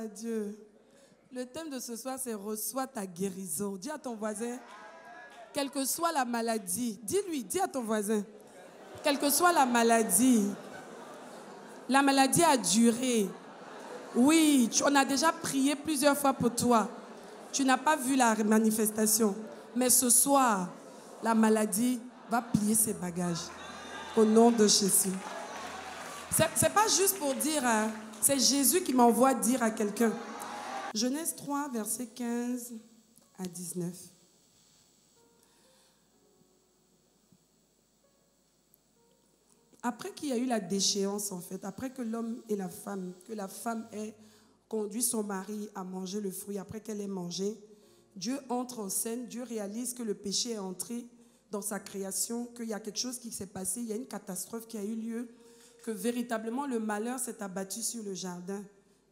à Dieu. Le thème de ce soir, c'est reçois ta guérison. Dis à ton voisin, quelle que soit la maladie, dis à ton voisin, quelle que soit la maladie a duré. Oui, on a déjà prié plusieurs fois pour toi. Tu n'as pas vu la manifestation. Mais ce soir, la maladie va plier ses bagages. Au nom de Jésus. C'est pas juste pour dire, hein, c'est Jésus qui m'envoie dire à quelqu'un. Genèse 3, versets 15 à 19. Après qu'il y a eu la déchéance, en fait, après que l'homme et la femme, que la femme ait conduit son mari à manger le fruit, après qu'elle ait mangé, Dieu entre en scène, Dieu réalise que le péché est entré dans sa création, qu'il y a quelque chose qui s'est passé, il y a une catastrophe qui a eu lieu, que véritablement le malheur s'est abattu sur le jardin.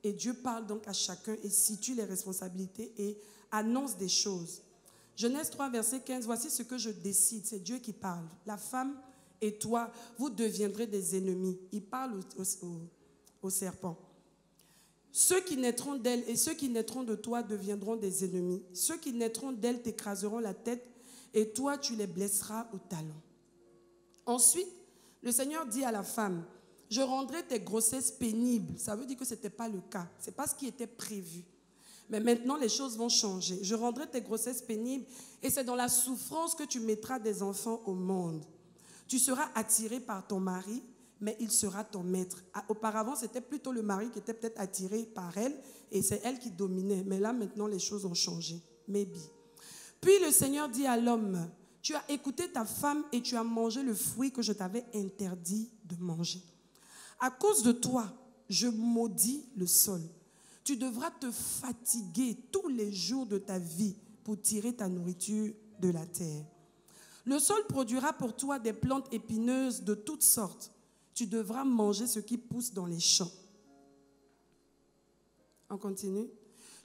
Et Dieu parle donc à chacun et situe les responsabilités et annonce des choses. Genèse 3, verset 15, voici ce que je décide, c'est Dieu qui parle. La femme et toi, vous deviendrez des ennemis. Il parle au serpent. Ceux qui naîtront d'elle et ceux qui naîtront de toi deviendront des ennemis. Ceux qui naîtront d'elle t'écraseront la tête et toi, tu les blesseras au talon. Ensuite, le Seigneur dit à la femme, je rendrai tes grossesses pénibles. Ça veut dire que ce n'était pas le cas. Ce n'est pas ce qui était prévu. Mais maintenant, les choses vont changer. Je rendrai tes grossesses pénibles et c'est dans la souffrance que tu mettras des enfants au monde. Tu seras attiré par ton mari, mais il sera ton maître. Auparavant, c'était plutôt le mari qui était peut-être attiré par elle et c'est elle qui dominait. Mais là, maintenant, les choses ont changé. Maybe. Puis le Seigneur dit à l'homme, tu as écouté ta femme et tu as mangé le fruit que je t'avais interdit de manger. À cause de toi, je maudis le sol. Tu devras te fatiguer tous les jours de ta vie pour tirer ta nourriture de la terre. Le sol produira pour toi des plantes épineuses de toutes sortes. Tu devras manger ce qui pousse dans les champs. On continue.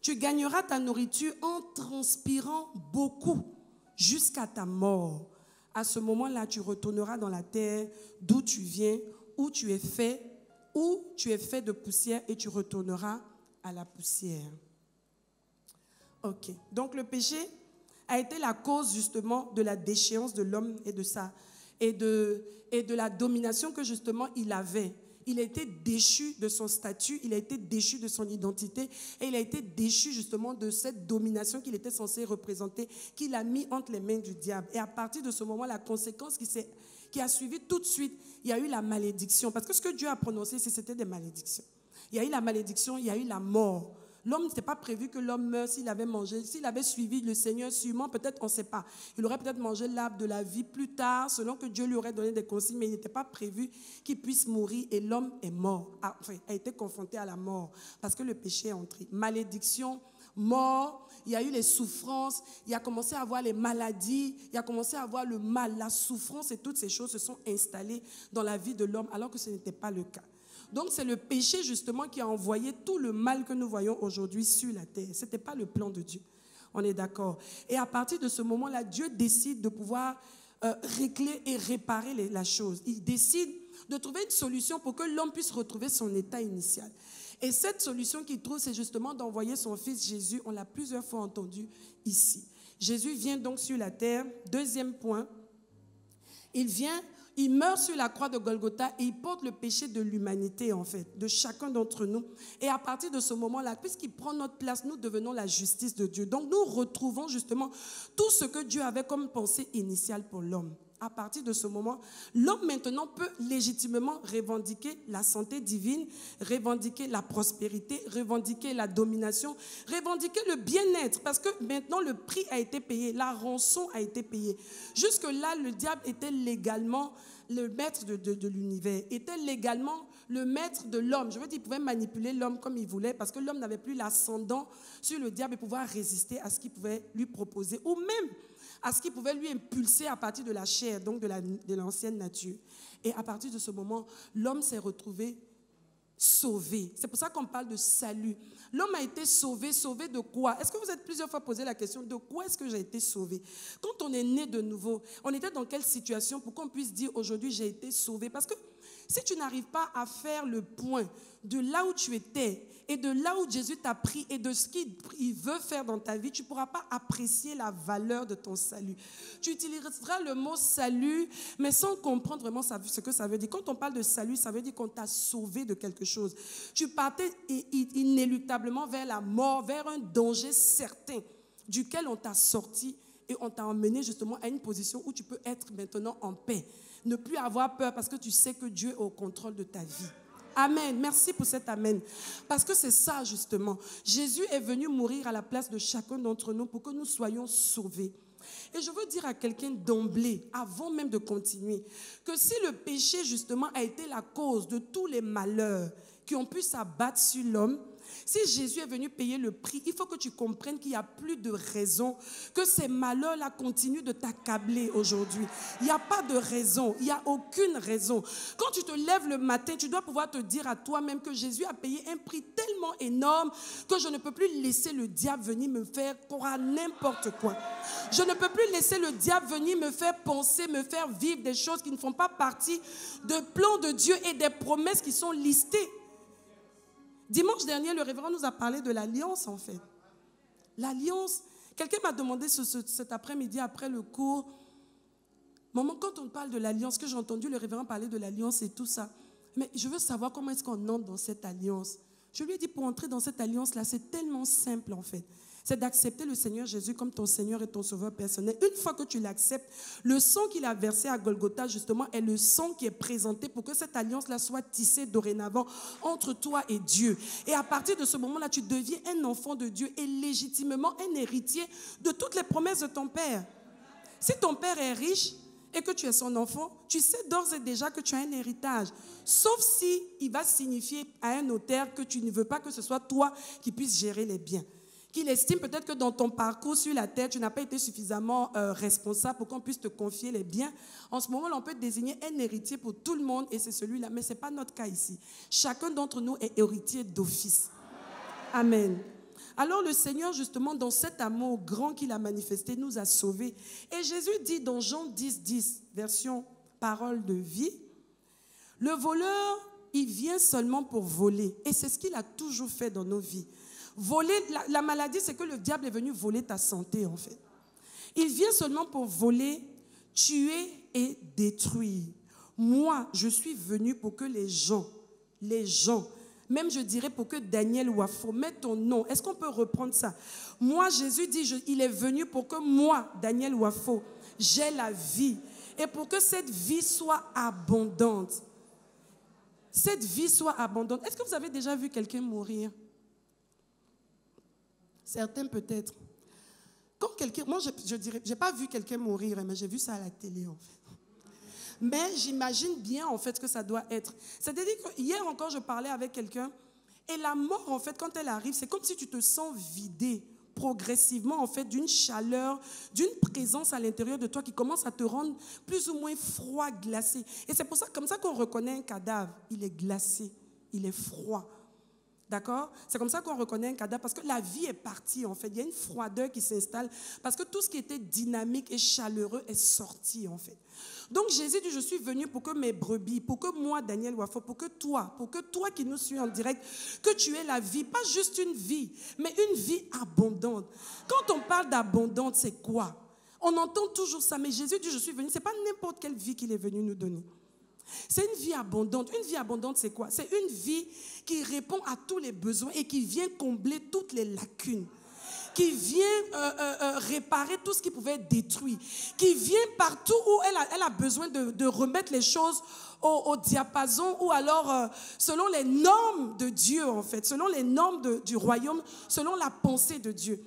Tu gagneras ta nourriture en transpirant beaucoup jusqu'à ta mort. À ce moment-là, tu retourneras dans la terre d'où tu viens, où tu es fait de poussière et tu retourneras à la poussière. Ok. Donc le péché a été la cause justement de la déchéance de l'homme et de la domination que justement il avait. Il a été déchu de son statut, il a été déchu de son identité et il a été déchu justement de cette domination qu'il était censé représenter, qu'il a mis entre les mains du diable. Et à partir de ce moment, la conséquence qui a suivi tout de suite, il y a eu la malédiction. Parce que ce que Dieu a prononcé, c'était des malédictions. Il y a eu la malédiction, il y a eu la mort. L'homme, n'était pas prévu que l'homme meure s'il avait mangé, s'il avait suivi le Seigneur sûrement, peut-être, on ne sait pas. Il aurait peut-être mangé l'arbre de la vie plus tard, selon que Dieu lui aurait donné des consignes, mais il n'était pas prévu qu'il puisse mourir et l'homme est mort, a été confronté à la mort parce que le péché est entré. Malédiction, mort, il y a eu les souffrances, il a commencé à avoir les maladies, il a commencé à avoir le mal, la souffrance et toutes ces choses se sont installées dans la vie de l'homme alors que ce n'était pas le cas. Donc c'est le péché justement qui a envoyé tout le mal que nous voyons aujourd'hui sur la terre. Ce n'était pas le plan de Dieu. On est d'accord. Et à partir de ce moment-là, Dieu décide de pouvoir régler et réparer la chose. Il décide de trouver une solution pour que l'homme puisse retrouver son état initial. Et cette solution qu'il trouve, c'est justement d'envoyer son fils Jésus. On l'a plusieurs fois entendu ici. Jésus vient donc sur la terre. Deuxième point, il meurt sur la croix de Golgotha et il porte le péché de l'humanité, en fait, de chacun d'entre nous. Et à partir de ce moment-là, puisqu'il prend notre place, nous devenons la justice de Dieu. Donc nous retrouvons justement tout ce que Dieu avait comme pensée initiale pour l'homme. À partir de ce moment, l'homme maintenant peut légitimement revendiquer la santé divine, revendiquer la prospérité, revendiquer la domination, revendiquer le bien-être, parce que maintenant le prix a été payé, la rançon a été payée. Jusque-là, le diable était légalement le maître de l'univers, était légalement le maître de l'homme. Je veux dire, il pouvait manipuler l'homme comme il voulait, parce que l'homme n'avait plus l'ascendant sur le diable et pouvoir résister à ce qu'il pouvait lui proposer, ou même à ce qui pouvait lui impulser à partir de la chair, donc de l'ancienne nature. Et à partir de ce moment, l'homme s'est retrouvé sauvé. C'est pour ça qu'on parle de salut. L'homme a été sauvé. Sauvé de quoi? Est-ce que vous êtes plusieurs fois posé la question, de quoi est-ce que j'ai été sauvé? Quand on est né de nouveau, on était dans quelle situation pour qu'on puisse dire aujourd'hui j'ai été sauvé? Parce que Si tu n'arrives pas à faire le point de là où tu étais et de là où Jésus t'a pris et de ce qu'il veut faire dans ta vie, tu ne pourras pas apprécier la valeur de ton salut. Tu utiliseras le mot salut, mais sans comprendre vraiment ce que ça veut dire. Quand on parle de salut, ça veut dire qu'on t'a sauvé de quelque chose. Tu partais inéluctablement vers la mort, vers un danger certain duquel on t'a sorti et on t'a emmené justement à une position où tu peux être maintenant en paix. Ne plus avoir peur parce que tu sais que Dieu est au contrôle de ta vie. Amen. Merci pour cet amen. Parce que c'est ça justement. Jésus est venu mourir à la place de chacun d'entre nous pour que nous soyons sauvés. Et je veux dire à quelqu'un d'emblée, avant même de continuer, que si le péché justement a été la cause de tous les malheurs qui ont pu s'abattre sur l'homme, si Jésus est venu payer le prix, il faut que tu comprennes qu'il n'y a plus de raison que ces malheurs-là continuent de t'accabler aujourd'hui. Il n'y a pas de raison, il n'y a aucune raison. Quand tu te lèves le matin, tu dois pouvoir te dire à toi-même que Jésus a payé un prix tellement énorme que je ne peux plus laisser le diable venir me faire croire n'importe quoi. Je ne peux plus laisser le diable venir me faire penser, me faire vivre des choses qui ne font pas partie du plan de Dieu et des promesses qui sont listées. Dimanche dernier, le révérend nous a parlé de l'alliance, en fait. L'alliance. Quelqu'un m'a demandé cet après-midi, après le cours, maman, quand on parle de l'alliance, que j'ai entendu le révérend parler de l'alliance et tout ça, mais je veux savoir comment est-ce qu'on entre dans cette alliance. Je lui ai dit, pour entrer dans cette alliance-là, c'est tellement simple, en fait. C'est d'accepter le Seigneur Jésus comme ton Seigneur et ton Sauveur personnel. Une fois que tu l'acceptes, le sang qu'il a versé à Golgotha, justement, est le sang qui est présenté pour que cette alliance-là soit tissée dorénavant entre toi et Dieu. Et à partir de ce moment-là, tu deviens un enfant de Dieu et légitimement un héritier de toutes les promesses de ton Père. Si ton Père est riche et que tu es son enfant, tu sais d'ores et déjà que tu as un héritage. Sauf si il va signifier à un notaire que tu ne veux pas que ce soit toi qui puisses gérer les biens. Qu'il estime peut-être que dans ton parcours sur la terre, tu n'as pas été suffisamment responsable pour qu'on puisse te confier les biens. En ce moment-là, on peut désigner un héritier pour tout le monde et c'est celui-là. Mais ce n'est pas notre cas ici. Chacun d'entre nous est héritier d'office. Amen. Alors le Seigneur, justement, dans cet amour grand qu'il a manifesté, nous a sauvés. Et Jésus dit dans Jean 10, 10, version parole de vie, le voleur, il vient seulement pour voler. Et c'est ce qu'il a toujours fait dans nos vies. Voler, la maladie, c'est que le diable est venu voler ta santé, en fait. Il vient seulement pour voler, tuer et détruire. Moi, je suis venu pour que les gens, même je dirais pour que Daniel Wafo mette ton nom. Est-ce qu'on peut reprendre ça? Moi, Jésus dit, il est venu pour que moi, Daniel Wafo, j'ai la vie. Et pour que cette vie soit abondante. Cette vie soit abondante. Est-ce que vous avez déjà vu quelqu'un mourir? Certains peut-être. Quand quelqu'un, moi je dirais, j'ai pas vu quelqu'un mourir, mais j'ai vu ça à la télé en fait. Mais j'imagine bien en fait ce que ça doit être. C'est-à-dire que hier encore je parlais avec quelqu'un et la mort en fait quand elle arrive, c'est comme si tu te sens vidé progressivement en fait d'une chaleur, d'une présence à l'intérieur de toi qui commence à te rendre plus ou moins froid, glacé. Et c'est pour ça, comme ça qu'on reconnaît un cadavre, il est glacé, il est froid. D'accord? C'est comme ça qu'on reconnaît un cadavre parce que la vie est partie en fait. Il y a une froideur qui s'installe parce que tout ce qui était dynamique et chaleureux est sorti en fait. Donc Jésus dit, je suis venu pour que mes brebis, pour que moi, Daniel Wafo, pour que toi qui nous suis en direct, que tu aies la vie, pas juste une vie, mais une vie abondante. Quand on parle d'abondante, c'est quoi? On entend toujours ça, mais Jésus dit, je suis venu, c'est pas n'importe quelle vie qu'il est venu nous donner. C'est une vie abondante. Une vie abondante, c'est quoi? C'est une vie qui répond à tous les besoins et qui vient combler toutes les lacunes. Qui vient réparer tout ce qui pouvait être détruit. Qui vient partout où elle a besoin de remettre les choses au diapason ou alors selon les normes de Dieu en fait. Selon les normes du royaume, selon la pensée de Dieu.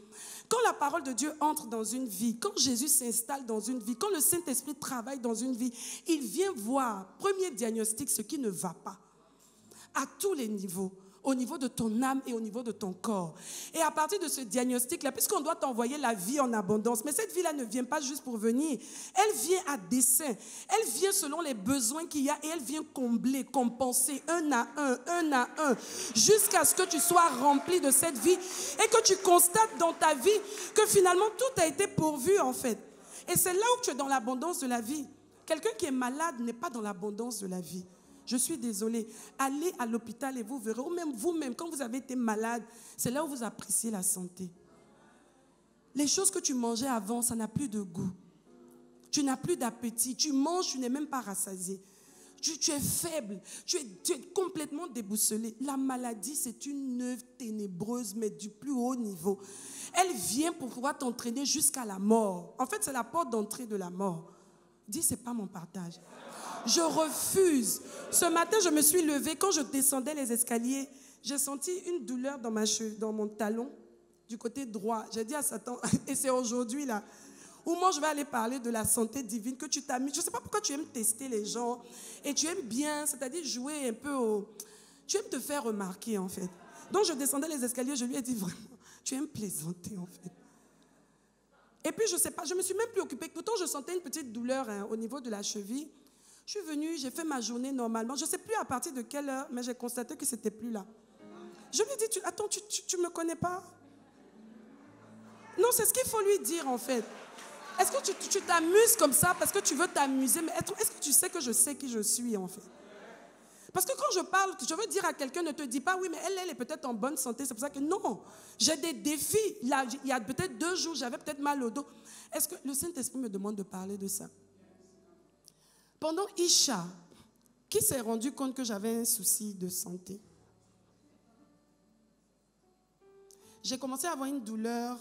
Quand la parole de Dieu entre dans une vie, quand Jésus s'installe dans une vie, quand le Saint-Esprit travaille dans une vie, il vient voir, premier diagnostic, ce qui ne va pas. À tous les niveaux. Au niveau de ton âme et au niveau de ton corps. Et à partir de ce diagnostic-là, puisqu'on doit t'envoyer la vie en abondance, mais cette vie-là ne vient pas juste pour venir. Elle vient à dessein. Elle vient selon les besoins qu'il y a et elle vient combler, compenser un à un, jusqu'à ce que tu sois rempli de cette vie et que tu constates dans ta vie que finalement tout a été pourvu en fait. Et c'est là où tu es dans l'abondance de la vie. Quelqu'un qui est malade n'est pas dans l'abondance de la vie. je suis désolée. Allez à l'hôpital et vous verrez, ou même vous-même, quand vous avez été malade, c'est là où vous appréciez la santé. Les choses que tu mangeais avant, ça n'a plus de goût. Tu n'as plus d'appétit. Tu manges, tu n'es même pas rassasié. Tu es faible. Tu es complètement déboussolé. La maladie, c'est une œuvre ténébreuse, mais du plus haut niveau. Elle vient pour pouvoir t'entraîner jusqu'à la mort. En fait, c'est la porte d'entrée de la mort. Dis, c'est pas mon partage. Je refuse. Ce matin, je me suis levée. Quand je descendais les escaliers, j'ai senti une douleur dans mon talon, du côté droit. J'ai dit à Satan, et c'est aujourd'hui là, où moi je vais aller parler de la santé divine, que tu t'amuses. Je ne sais pas pourquoi tu aimes tester les gens, et tu aimes bien, c'est-à-dire jouer un peu tu aimes te faire remarquer en fait. Donc je descendais les escaliers, je lui ai dit vraiment, tu aimes plaisanter en fait. Et puis je ne sais pas, je ne me suis même plus occupée. Pourtant je sentais une petite douleur au niveau de la cheville. Je suis venue, j'ai fait ma journée normalement. Je ne sais plus à partir de quelle heure, mais j'ai constaté que ce n'était plus là. Je lui ai dit, attends, tu ne me connais pas? Non, c'est ce qu'il faut lui dire en fait. Est-ce que tu t'amuses comme ça parce que tu veux t'amuser? Mais est-ce que tu sais que je sais qui je suis en fait? Parce que quand je parle, je veux dire à quelqu'un, ne te dis pas, oui, mais elle est peut-être en bonne santé. C'est pour ça que non, j'ai des défis. Là, il y a peut-être 2 jours, j'avais peut-être mal au dos. Est-ce que le Saint-Esprit me demande de parler de ça? Pendant Isha, qui s'est rendu compte que j'avais un souci de santé? J'ai commencé à avoir une douleur,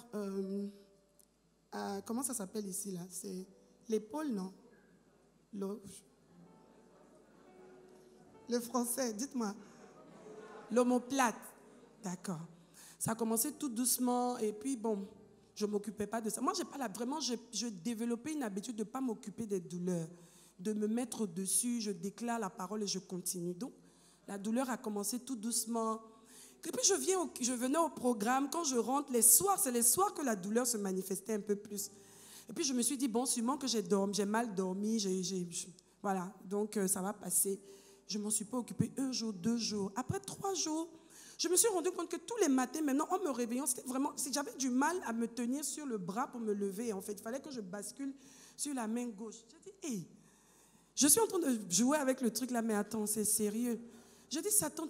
comment ça s'appelle ici là? C'est l'épaule, non? Le français, dites-moi. L'omoplate. D'accord. Ça a commencé tout doucement et puis bon, je ne m'occupais pas de ça. Moi, je développais une habitude de ne pas m'occuper des douleurs, de me mettre dessus, je déclare la parole et je continue. Donc, la douleur a commencé tout doucement. Et puis, je venais au programme. Quand je rentre, c'est les soirs que la douleur se manifestait un peu plus. Et puis, je me suis dit, bon, sûrement que j'ai mal dormi. Voilà, donc ça va passer. Je ne m'en suis pas occupée 1 jour, 2 jours. Après 3 jours, je me suis rendu compte que tous les matins, maintenant, en me réveillant, j'avais du mal à me tenir sur le bras pour me lever. En fait, il fallait que je bascule sur la main gauche. J'ai dit, hey, je suis en train de jouer avec le truc là, mais attends, c'est sérieux. Je dis, Satan,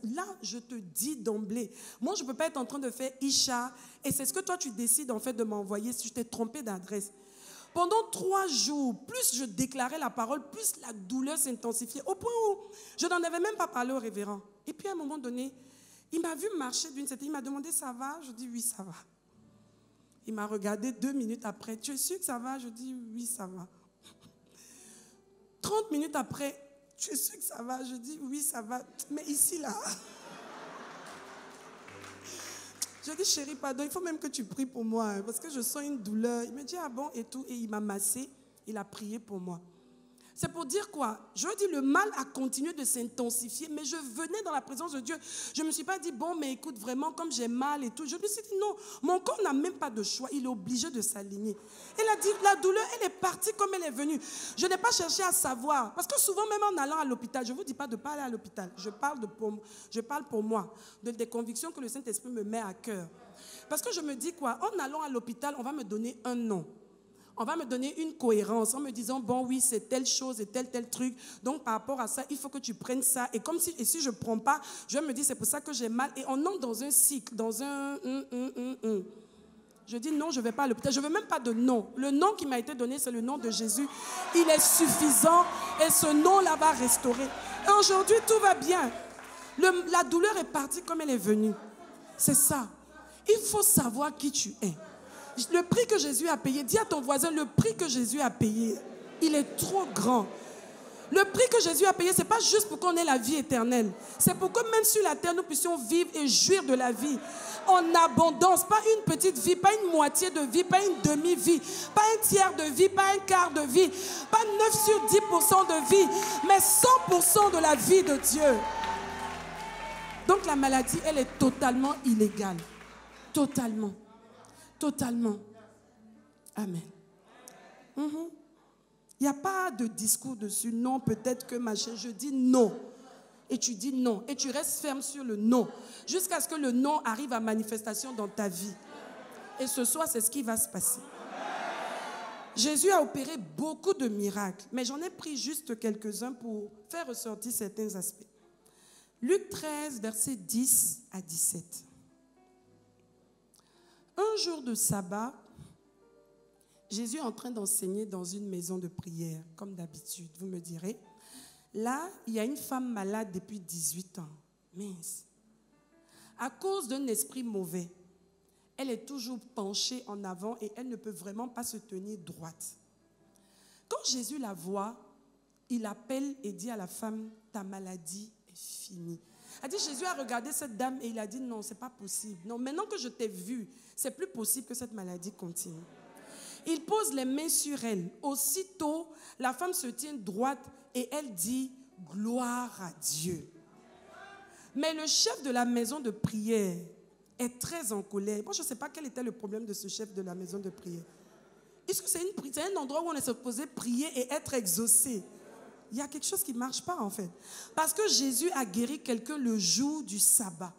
là, je te dis d'emblée. Moi, je ne peux pas être en train de faire Isha. Et c'est ce que toi, tu décides en fait de m'envoyer si je t'ai trompé d'adresse. Pendant 3 jours, plus je déclarais la parole, plus la douleur s'intensifiait. Au point où je n'en avais même pas parlé au révérend. Et puis à un moment donné, il m'a vu marcher il m'a demandé, ça va? Je dis, oui, ça va. Il m'a regardé 2 minutes après. Tu es sûr que ça va? Je dis, oui, ça va. 30 minutes après, tu es sûr que ça va? Je dis, oui, ça va. Mais ici, là. Je dis, chérie, pardon, il faut même que tu pries pour moi, hein, parce que je sens une douleur. Il me dit, ah bon, et tout. Et il m'a massé, il a prié pour moi. C'est pour dire quoi? Je dis, le mal a continué de s'intensifier, mais je venais dans la présence de Dieu. Je ne me suis pas dit, bon, mais écoute, vraiment, comme j'ai mal et tout. Je me suis dit, non, mon corps n'a même pas de choix. Il est obligé de s'aligner. Et la douleur, elle est partie comme elle est venue. Je n'ai pas cherché à savoir. Parce que souvent, même en allant à l'hôpital, je ne vous dis pas de ne pas aller à l'hôpital. Je parle pour moi, des convictions que le Saint-Esprit me met à cœur. Parce que je me dis quoi? En allant à l'hôpital, on va me donner un nom. On va me donner une cohérence en me disant, bon, oui, c'est telle chose et tel truc. Donc, par rapport à ça, il faut que tu prennes ça. Et si je ne prends pas, je me dis, c'est pour ça que j'ai mal. Et on entre dans un cycle, dans un... Je dis, non, je ne vais pas à l'hôpital. Je ne veux même pas de nom. Le nom qui m'a été donné, c'est le nom de Jésus. Il est suffisant et ce nom-là va restaurer. Et aujourd'hui, tout va bien. La douleur est partie comme elle est venue. C'est ça. Il faut savoir qui tu es. Le prix que Jésus a payé, dis à ton voisin, le prix que Jésus a payé, il est trop grand. Le prix que Jésus a payé, ce n'est pas juste pour qu'on ait la vie éternelle. C'est pour que même sur la terre, nous puissions vivre et jouir de la vie en abondance. Pas une petite vie, pas une moitié de vie, pas une demi-vie, pas un tiers de vie, pas un quart de vie, pas 9 sur 10% de vie, mais 100% de la vie de Dieu. Donc la maladie, elle est totalement illégale. Totalement. Totalement. Amen. Il n'y a pas de discours dessus. Non, peut-être que machin. Je dis non. Et tu dis non. Et tu restes ferme sur le non. Jusqu'à ce que le non arrive à manifestation dans ta vie. Et ce soir, c'est ce qui va se passer. Jésus a opéré beaucoup de miracles, mais j'en ai pris juste quelques-uns pour faire ressortir certains aspects. Luc 13, versets 10 à 17. Un jour de sabbat, Jésus est en train d'enseigner dans une maison de prière, comme d'habitude, vous me direz. Là, il y a une femme malade depuis 18 ans. Mince. À cause d'un esprit mauvais, elle est toujours penchée en avant et elle ne peut vraiment pas se tenir droite. Quand Jésus la voit, il appelle et dit à la femme, ta maladie est finie. Elle dit, Jésus a regardé cette dame et il a dit, non, ce n'est pas possible. Non, maintenant que je t'ai vue, c'est plus possible que cette maladie continue. Il pose les mains sur elle. Aussitôt, la femme se tient droite et elle dit, gloire à Dieu. Mais le chef de la maison de prière est très en colère. Moi, je ne sais pas quel était le problème de ce chef de la maison de prière. Est-ce que c'est un endroit où on est supposé prier et être exaucé? Il y a quelque chose qui ne marche pas en fait. Parce que Jésus a guéri quelqu'un le jour du sabbat.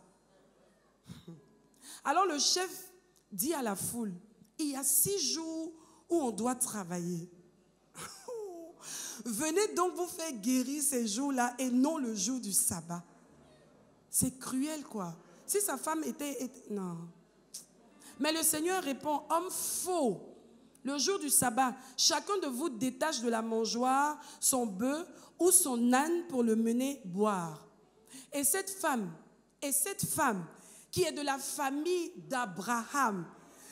Alors le chef dit à la foule, il y a 6 jours où on doit travailler. Venez donc vous faire guérir ces jours-là et non le jour du sabbat. C'est cruel quoi. Si sa femme était... Non. Mais le Seigneur répond, homme faux. Le jour du sabbat, chacun de vous détache de la mangeoire son bœuf ou son âne pour le mener boire. Et cette femme qui est de la famille d'Abraham,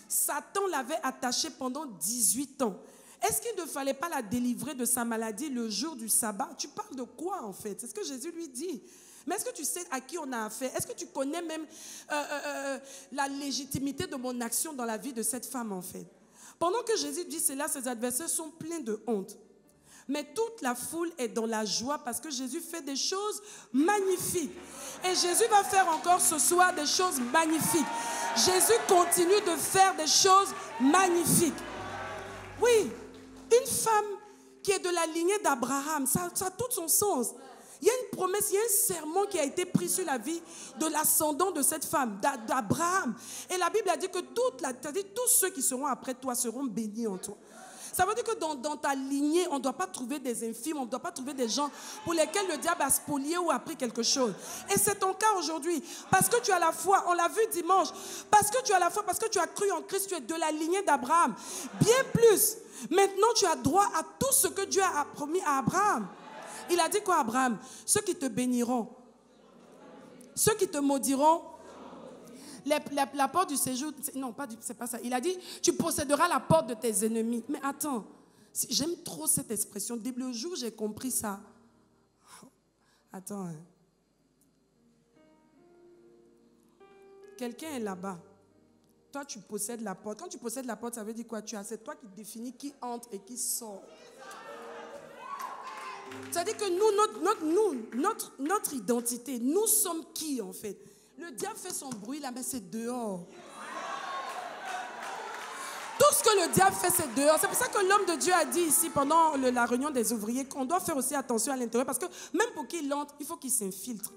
Satan l'avait attachée pendant 18 ans. Est-ce qu'il ne fallait pas la délivrer de sa maladie le jour du sabbat? Tu parles de quoi en fait? C'est ce que Jésus lui dit. Mais est-ce que tu sais à qui on a affaire? Est-ce que tu connais même la légitimité de mon action dans la vie de cette femme en fait? Pendant que Jésus dit cela, ses adversaires sont pleins de honte. Mais toute la foule est dans la joie parce que Jésus fait des choses magnifiques. Et Jésus va faire encore ce soir des choses magnifiques. Jésus continue de faire des choses magnifiques. Oui, une femme qui est de la lignée d'Abraham, ça a tout son sens. Il y a une promesse, il y a un serment qui a été pris sur la vie de l'ascendant de cette femme, d'Abraham. Et la Bible a dit que tous ceux qui seront après toi seront bénis en toi. Ça veut dire que dans ta lignée, on ne doit pas trouver des infimes, on ne doit pas trouver des gens pour lesquels le diable a spolié ou a pris quelque chose. Et c'est ton cas aujourd'hui. Parce que tu as la foi, on l'a vu dimanche. Parce que tu as la foi, parce que tu as cru en Christ, tu es de la lignée d'Abraham. Bien plus, maintenant tu as droit à tout ce que Dieu a promis à Abraham. Il a dit quoi Abraham? Ceux qui te béniront, ceux qui te maudiront, la porte du séjour, non, c'est pas ça. Il a dit, tu posséderas la porte de tes ennemis. Mais attends, j'aime trop cette expression. Dès le jour où j'ai compris ça, attends, hein. Quelqu'un est là-bas. Toi, tu possèdes la porte. Quand tu possèdes la porte, ça veut dire quoi? C'est toi qui définis qui entre et qui sort. C'est-à-dire que notre identité, nous sommes qui en fait? Le diable fait son bruit là, mais c'est dehors. Tout ce que le diable fait, c'est dehors. C'est pour ça que l'homme de Dieu a dit ici pendant la réunion des ouvriers qu'on doit faire aussi attention à l'intérieur parce que même pour qu'il entre, il faut qu'il s'infiltre.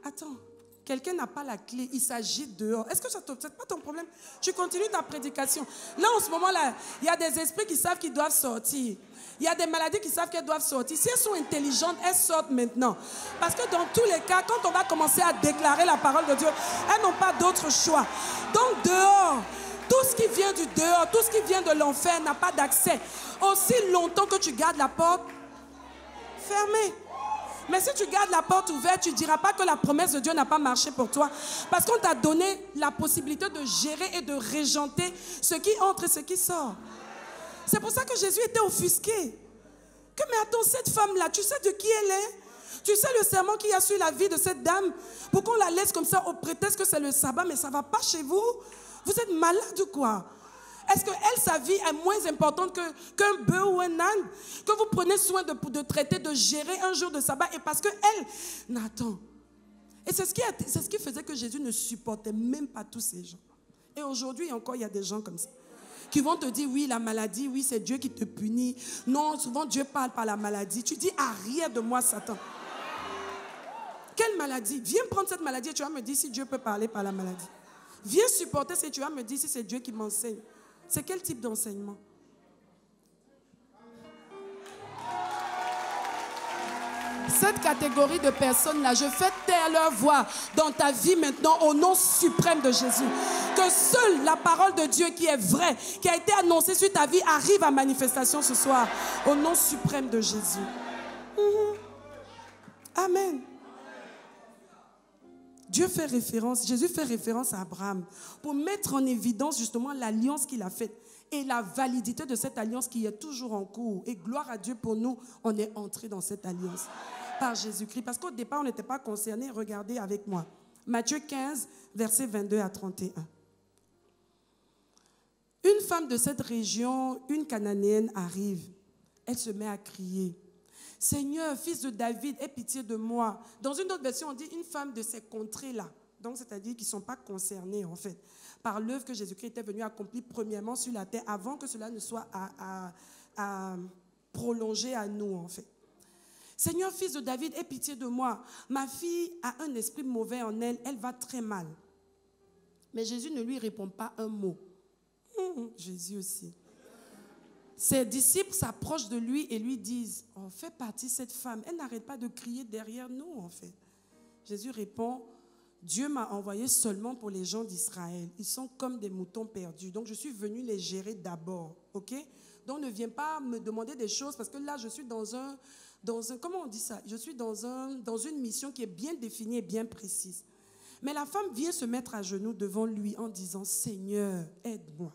Attends, quelqu'un n'a pas la clé, il s'agite dehors. Est-ce que c'est pas ton problème? Tu continues ta prédication. Là, en ce moment-là, il y a des esprits qui savent qu'ils doivent sortir. Il y a des maladies qui savent qu'elles doivent sortir. Si elles sont intelligentes, elles sortent maintenant. Parce que dans tous les cas, quand on va commencer à déclarer la parole de Dieu, elles n'ont pas d'autre choix. Donc dehors, tout ce qui vient du dehors, tout ce qui vient de l'enfer n'a pas d'accès. Aussi longtemps que tu gardes la porte fermée. Mais si tu gardes la porte ouverte, tu ne diras pas que la promesse de Dieu n'a pas marché pour toi. Parce qu'on t'a donné la possibilité de gérer et de régenter ce qui entre et ce qui sort. C'est pour ça que Jésus était offusqué. Mais attends, cette femme-là, tu sais de qui elle est? Tu sais le serment qu'il y a sur la vie de cette dame? Pour qu'on la laisse comme ça au prétexte que c'est le sabbat, mais ça ne va pas chez vous? Vous êtes malade ou quoi? Est-ce que elle, sa vie est moins importante qu'un bœuf ou un âne? Que vous prenez soin de traiter, de gérer un jour de sabbat et parce qu'elle... Non, attends. Et c'est ce qui faisait que Jésus ne supportait même pas tous ces gens. Et aujourd'hui encore, il y a des gens comme ça. Qui vont te dire, oui, la maladie, oui, c'est Dieu qui te punit. Non, souvent Dieu parle par la maladie. Tu dis, arrière de moi, Satan. Quelle maladie? Viens prendre cette maladie et tu vas me dire si Dieu peut parler par la maladie. Viens supporter si tu vas me dire si c'est Dieu qui m'enseigne. C'est quel type d'enseignement? Cette catégorie de personnes-là, je fais taire leur voix dans ta vie maintenant au nom suprême de Jésus. Que seule la parole de Dieu qui est vraie, qui a été annoncée sur ta vie, arrive à manifestation ce soir. Au nom suprême de Jésus. Amen. Jésus fait référence à Abraham pour mettre en évidence justement l'alliance qu'il a faite et la validité de cette alliance qui est toujours en cours. Et gloire à Dieu pour nous, on est entré dans cette alliance par Jésus-Christ. Parce qu'au départ, on n'était pas concernés. Regardez avec moi. Matthieu 15, versets 22 à 31. Une femme de cette région, une Cananéenne, arrive. Elle se met à crier. Seigneur, fils de David, aie pitié de moi. Dans une autre version, on dit une femme de ces contrées-là. Donc, c'est-à-dire qu'ils ne sont pas concernés, en fait, par l'œuvre que Jésus-Christ était venu accomplir premièrement sur la terre, avant que cela ne soit à prolonger à nous, en fait. Seigneur, fils de David, aie pitié de moi. Ma fille a un esprit mauvais en elle, elle va très mal. Mais Jésus ne lui répond pas un mot. Jésus aussi. Ses disciples s'approchent de lui et lui disent, on fait partie de cette femme, elle n'arrête pas de crier derrière nous en fait. Jésus répond, Dieu m'a envoyé seulement pour les gens d'Israël. Ils sont comme des moutons perdus, donc je suis venu les gérer d'abord, ok? Donc ne viens pas me demander des choses parce que là je suis dans un comment on dit ça? Je suis dans une mission qui est bien définie et bien précise. Mais la femme vient se mettre à genoux devant lui en disant, Seigneur, aide-moi.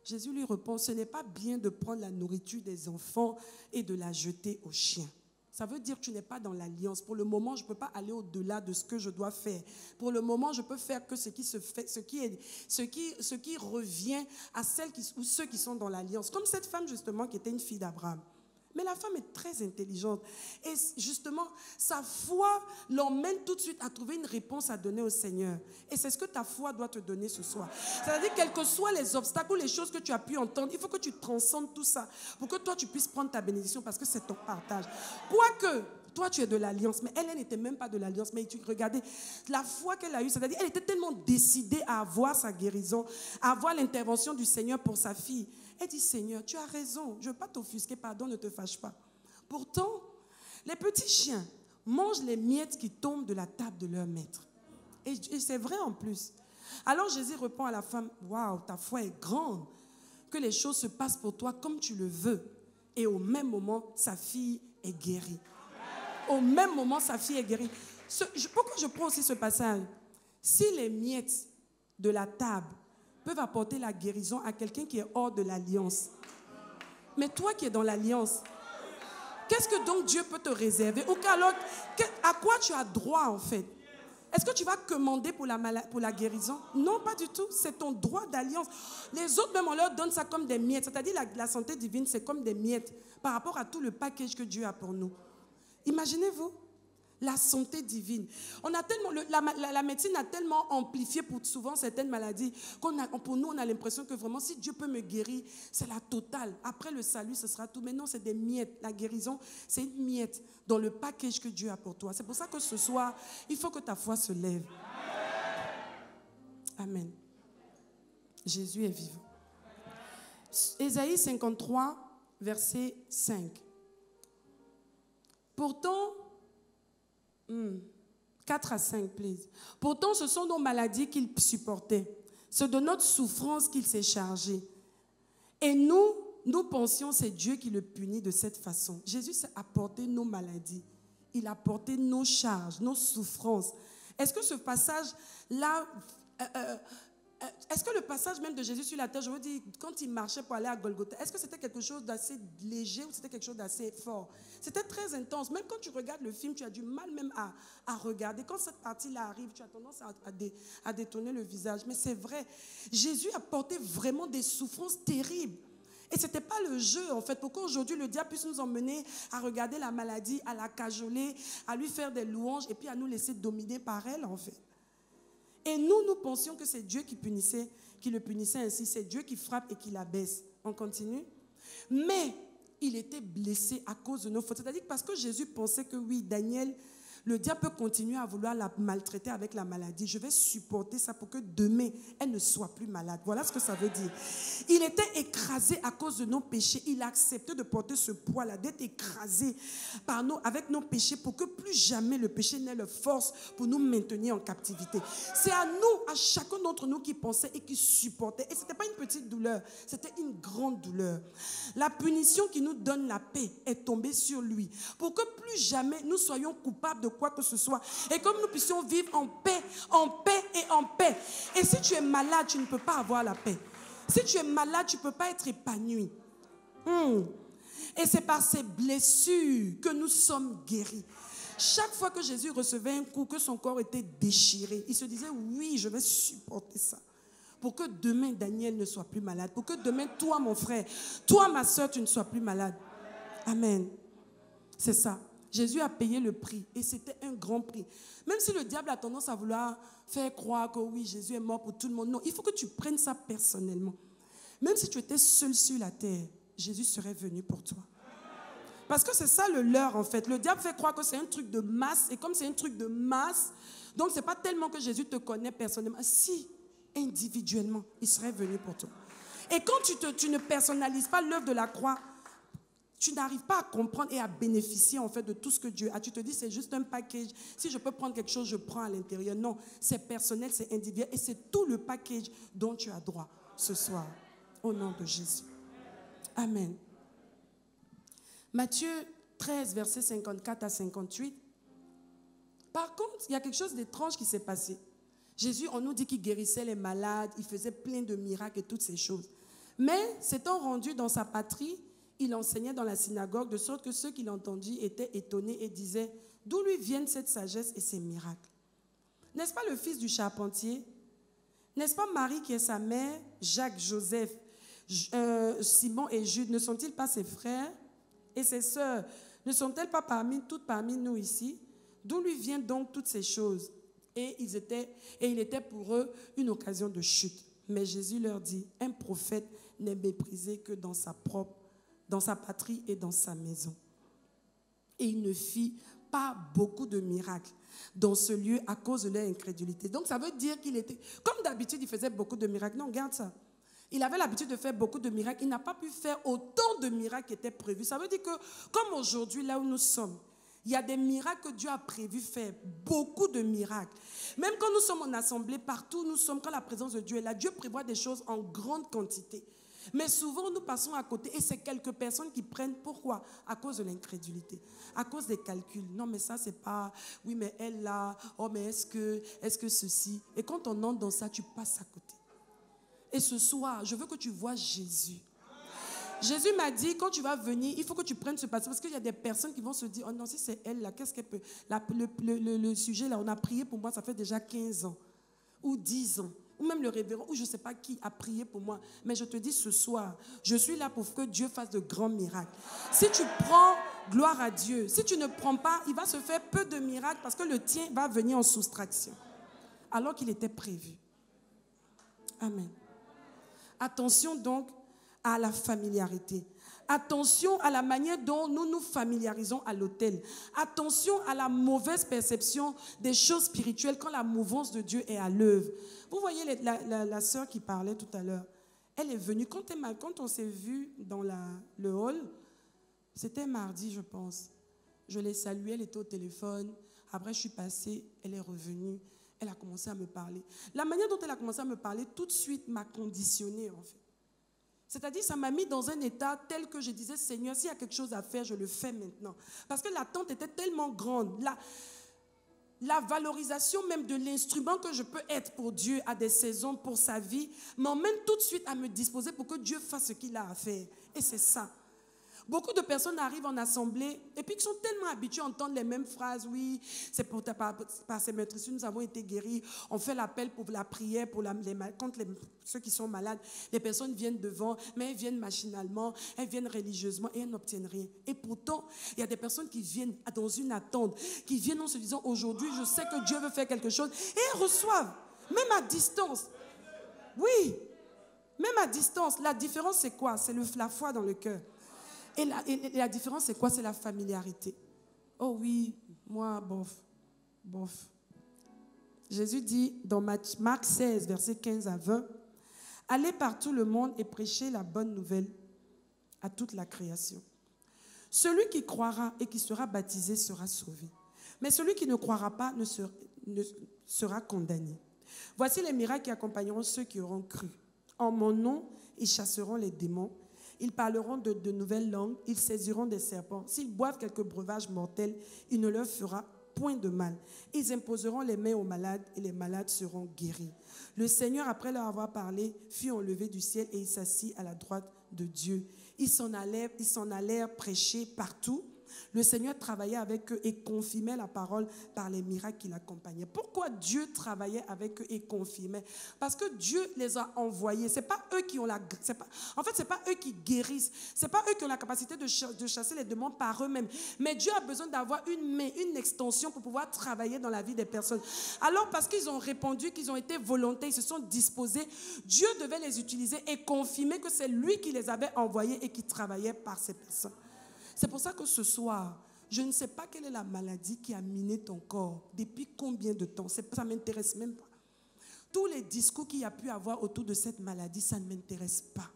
Jésus lui répond, ce n'est pas bien de prendre la nourriture des enfants et de la jeter aux chiens. Ça veut dire que tu n'es pas dans l'alliance. Pour le moment, je ne peux pas aller au-delà de ce que je dois faire. Pour le moment, je peux faire que ce qui se fait, ce qui revient à celles ou ceux qui sont dans l'alliance. Comme cette femme, justement, qui était une fille d'Abraham. Mais la femme est très intelligente. Et justement, sa foi l'emmène tout de suite à trouver une réponse à donner au Seigneur. Et c'est ce que ta foi doit te donner ce soir. C'est-à-dire, quels que soient les obstacles ou les choses que tu as pu entendre, il faut que tu transcendes tout ça pour que toi, tu puisses prendre ta bénédiction parce que c'est ton partage. Quoique, toi, tu es de l'alliance, mais elle n'était même pas de l'alliance. Mais tu regardez la foi qu'elle a eue, c'est-à-dire, elle était tellement décidée à avoir sa guérison, à avoir l'intervention du Seigneur pour sa fille. Elle dit, Seigneur, tu as raison, je ne veux pas t'offusquer, pardon, ne te fâche pas. Pourtant, les petits chiens mangent les miettes qui tombent de la table de leur maître. Et c'est vrai en plus. Alors Jésus répond à la femme, waouh, ta foi est grande, que les choses se passent pour toi comme tu le veux. Et au même moment, sa fille est guérie. Au même moment, sa fille est guérie. Pourquoi je prends aussi ce passage? Si les miettes de la table peuvent apporter la guérison à quelqu'un qui est hors de l'alliance. Mais toi qui es dans l'alliance, qu'est-ce que donc Dieu peut te réserver? Ou alors, à quoi tu as droit en fait? Est-ce que tu vas commander pour la guérison? Non, pas du tout. C'est ton droit d'alliance. Les autres, même, on leur donne ça comme des miettes. C'est-à-dire la santé divine, c'est comme des miettes par rapport à tout le package que Dieu a pour nous. Imaginez-vous. La santé divine. On a tellement, la médecine a tellement amplifié pour souvent certaines maladies pour nous, on a l'impression que vraiment, si Dieu peut me guérir, c'est la totale. Après le salut, ce sera tout. Mais non, c'est des miettes. La guérison, c'est une miette dans le package que Dieu a pour toi. C'est pour ça que ce soir, il faut que ta foi se lève. Amen. Jésus est vivant. Ésaïe 53, verset 5. Pourtant, 4 à 5, please. Pourtant, ce sont nos maladies qu'il supportait. C'est de notre souffrance qu'il s'est chargé. Et nous pensions c'est Dieu qui le punit de cette façon. Jésus a porté nos maladies. Il a porté nos charges, nos souffrances. Est-ce que ce passage-là... est-ce que le passage même de Jésus sur la terre, je veux dire, quand il marchait pour aller à Golgotha, est-ce que c'était quelque chose d'assez léger ou c'était quelque chose d'assez fort? C'était très intense. Même quand tu regardes le film, tu as du mal même à regarder. Quand cette partie-là arrive, tu as tendance à détourner le visage. Mais c'est vrai, Jésus a porté vraiment des souffrances terribles. Et ce n'était pas le jeu, en fait. Pourquoi aujourd'hui le diable puisse nous emmener à regarder la maladie, à la cajoler, à lui faire des louanges et puis à nous laisser dominer par elle, en fait. Et nous pensions que c'est Dieu qui le punissait ainsi. C'est Dieu qui frappe et qui l'abaisse. On continue. Mais il était blessé à cause de nos fautes. C'est-à-dire parce que Jésus pensait que oui, Daniel, le diable peut continuer à vouloir la maltraiter avec la maladie. Je vais supporter ça pour que demain, elle ne soit plus malade. Voilà ce que ça veut dire. Il était écrasé à cause de nos péchés. Il a accepté de porter ce poids-là, d'être écrasé avec nos péchés pour que plus jamais le péché n'ait la force pour nous maintenir en captivité. C'est à nous, à chacun d'entre nous qui pensait et qui supportait. Et ce n'était pas une petite douleur, c'était une grande douleur. La punition qui nous donne la paix est tombée sur lui pour que plus jamais nous soyons coupables de quoi que ce soit et comme nous puissions vivre en paix et en paix. Et si tu es malade, tu ne peux pas avoir la paix. Si tu es malade, tu ne peux pas être épanoui. Et c'est par ces blessures que nous sommes guéris. Chaque fois que Jésus recevait un coup, que son corps était déchiré, il se disait, oui, je vais supporter ça. Pour que demain, Daniel ne soit plus malade. Pour que demain, toi, mon frère, toi, ma soeur, tu ne sois plus malade. Amen. C'est ça. Jésus a payé le prix et c'était un grand prix. Même si le diable a tendance à vouloir faire croire que oui, Jésus est mort pour tout le monde. Non, il faut que tu prennes ça personnellement. Même si tu étais seul sur la terre, Jésus serait venu pour toi. Parce que c'est ça le leurre en fait. Le diable fait croire que c'est un truc de masse et comme c'est un truc de masse, donc c'est pas tellement que Jésus te connaît personnellement. Si, individuellement, il serait venu pour toi. Et quand tu ne personnalises pas l'œuvre de la croix, tu n'arrives pas à comprendre et à bénéficier en fait de tout ce que Dieu a. Tu te dis c'est juste un package. Si je peux prendre quelque chose, je prends à l'intérieur. Non, c'est personnel, c'est individuel et c'est tout le package dont tu as droit ce soir. Au nom de Jésus. Amen. Matthieu 13, versets 54 à 58. Par contre, il y a quelque chose d'étrange qui s'est passé. Jésus, on nous dit qu'il guérissait les malades, il faisait plein de miracles et toutes ces choses. Mais, s'étant rendu dans sa patrie, il enseignait dans la synagogue, de sorte que ceux qui l'entendaient étaient étonnés et disaient, d'où lui viennent cette sagesse et ces miracles? N'est-ce pas le fils du charpentier? N'est-ce pas Marie qui est sa mère, Jacques, Joseph, Simon et Jude? Ne sont-ils pas ses frères et ses sœurs? Ne sont-elles pas toutes parmi nous ici? D'où lui viennent donc toutes ces choses? Et il était pour eux une occasion de chute. Mais Jésus leur dit, un prophète n'est méprisé que dans sa patrie et dans sa maison. Et il ne fit pas beaucoup de miracles dans ce lieu à cause de leur incrédulité. Donc ça veut dire qu'il était, comme d'habitude, il faisait beaucoup de miracles. Non, regarde ça. Il avait l'habitude de faire beaucoup de miracles. Il n'a pas pu faire autant de miracles qui étaient prévus. Ça veut dire que, comme aujourd'hui, là où nous sommes, il y a des miracles que Dieu a prévu faire, beaucoup de miracles. Même quand nous sommes en assemblée, partout où nous sommes, quand la présence de Dieu est là, Dieu prévoit des choses en grande quantité. Mais souvent, nous passons à côté et c'est quelques personnes qui prennent. Pourquoi? À cause de l'incrédulité, à cause des calculs. Non, mais ça, c'est pas... Oui, mais elle, là... Oh, mais est-ce que ceci... Et quand on entre dans ça, tu passes à côté. Et ce soir, je veux que tu vois Jésus. Jésus m'a dit, quand tu vas venir, il faut que tu prennes ce passage. Parce qu'il y a des personnes qui vont se dire, oh non, si c'est elle, là, qu'est-ce qu'elle peut... Le sujet, là, on a prié pour moi, ça fait déjà 15 ans. Ou 10 ans. Ou même le révérend, ou je ne sais pas qui a prié pour moi. Mais je te dis ce soir, je suis là pour que Dieu fasse de grands miracles. Si tu prends, gloire à Dieu. Si tu ne prends pas, il va se faire peu de miracles parce que le tien va venir en soustraction. Alors qu'il était prévu. Amen. Attention donc à la familiarité. Attention à la manière dont nous nous familiarisons à l'autel. Attention à la mauvaise perception des choses spirituelles quand la mouvance de Dieu est à l'œuvre. Vous voyez la sœur qui parlait tout à l'heure. Elle est venue, quand on s'est vu dans le hall, c'était mardi je pense. Je l'ai saluée, elle était au téléphone. Après je suis passée, elle est revenue. Elle a commencé à me parler. La manière dont elle a commencé à me parler, tout de suite m'a conditionnée en fait. C'est-à-dire, ça m'a mis dans un état tel que je disais, Seigneur, s'il y a quelque chose à faire, je le fais maintenant. Parce que l'attente était tellement grande. La valorisation même de l'instrument que je peux être pour Dieu à des saisons, pour sa vie, m'emmène tout de suite à me disposer pour que Dieu fasse ce qu'il a à faire. Et c'est ça. Beaucoup de personnes arrivent en assemblée et puis qui sont tellement habitués à entendre les mêmes phrases. Oui, c'est par ces meurtrissures, nous avons été guéris. On fait l'appel pour la prière contre ceux qui sont malades. Les personnes viennent devant, mais elles viennent machinalement, elles viennent religieusement et elles n'obtiennent rien. Et pourtant, il y a des personnes qui viennent dans une attente, qui viennent en se disant, aujourd'hui, je sais que Dieu veut faire quelque chose. Et elles reçoivent, même à distance. Oui, même à distance. La différence, c'est quoi? C'est la foi dans le cœur. Et la différence, c'est quoi? C'est la familiarité. Oh oui, moi, bof. Bof. Jésus dit dans Marc 16, versets 15 à 20, « Allez par tout le monde et prêchez la bonne nouvelle à toute la création. Celui qui croira et qui sera baptisé sera sauvé. Mais celui qui ne croira pas ne sera condamné. Voici les miracles qui accompagneront ceux qui auront cru. En mon nom, ils chasseront les démons. Ils parleront de nouvelles langues. Ils saisiront des serpents. S'ils boivent quelques breuvages mortels, il ne leur fera point de mal. Ils imposeront les mains aux malades et les malades seront guéris. Le Seigneur, après leur avoir parlé, fut enlevé du ciel et il s'assit à la droite de Dieu. Ils s'en allèrent prêcher partout. Le Seigneur travaillait avec eux et confirmait la parole par les miracles qui l'accompagnaient. Pourquoi Dieu travaillait avec eux et confirmait? Parce que Dieu les a envoyés. C'est pas eux qui ont en fait, c'est pas eux qui guérissent. C'est pas eux qui ont la capacité de chasser les démons par eux-mêmes. Mais Dieu a besoin d'avoir une main, une extension pour pouvoir travailler dans la vie des personnes. Alors, parce qu'ils ont répondu, qu'ils ont été volontaires, ils se sont disposés, Dieu devait les utiliser et confirmer que c'est lui qui les avait envoyés et qui travaillait par ces personnes. C'est pour ça que ce soir, je ne sais pas quelle est la maladie qui a miné ton corps. Depuis combien de temps? Ça ne m'intéresse même pas. Tous les discours qu'il y a pu avoir autour de cette maladie, ça ne m'intéresse pas.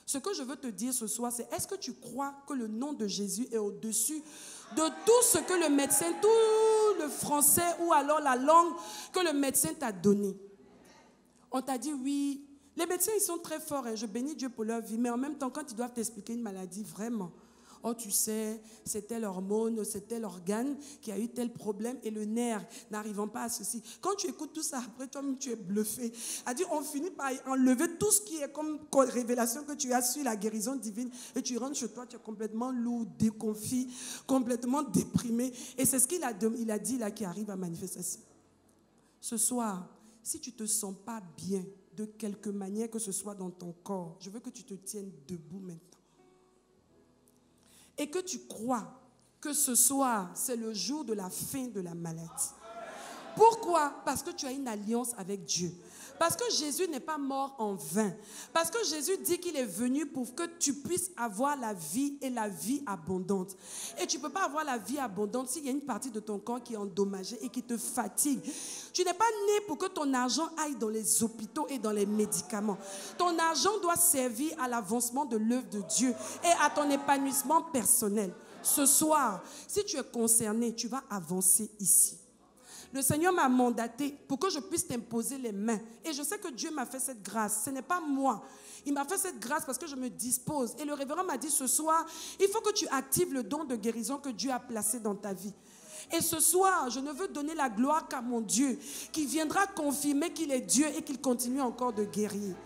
Ce que je veux te dire ce soir, c'est est-ce que tu crois que le nom de Jésus est au-dessus de tout ce que le médecin, tout le français ou alors la langue que le médecin t'a donné? On t'a dit oui. Les médecins, ils sont très forts. Je bénis Dieu pour leur vie. Mais en même temps, quand ils doivent t'expliquer une maladie, vraiment... Oh, tu sais, c'était l'hormone, c'était l'organe qui a eu tel problème et le nerf n'arrivant pas à ceci. Quand tu écoutes tout ça, après toi-même, tu es bluffé. On finit par enlever tout ce qui est comme révélation que tu as sur la guérison divine et tu rentres chez toi, tu es complètement lourd, déconfit, complètement déprimé. Et c'est ce qu'il a dit là qui arrive à manifestation. Ce soir, si tu ne te sens pas bien de quelque manière que ce soit dans ton corps, je veux que tu te tiennes debout maintenant. Et que tu crois que ce soir, c'est le jour de la fin de la maladie. Pourquoi? Parce que tu as une alliance avec Dieu. Parce que Jésus n'est pas mort en vain. Parce que Jésus dit qu'il est venu pour que tu puisses avoir la vie et la vie abondante. Et tu ne peux pas avoir la vie abondante s'il y a une partie de ton corps qui est endommagée et qui te fatigue. Tu n'es pas né pour que ton argent aille dans les hôpitaux et dans les médicaments. Ton argent doit servir à l'avancement de l'œuvre de Dieu et à ton épanouissement personnel. Ce soir, si tu es concerné, tu vas avancer ici. Le Seigneur m'a mandaté pour que je puisse t'imposer les mains. Et je sais que Dieu m'a fait cette grâce. Ce n'est pas moi. Il m'a fait cette grâce parce que je me dispose. Et le révérend m'a dit ce soir, il faut que tu actives le don de guérison que Dieu a placé dans ta vie. Et ce soir, je ne veux donner la gloire qu'à mon Dieu, qui viendra confirmer qu'il est Dieu et qu'il continue encore de guérir.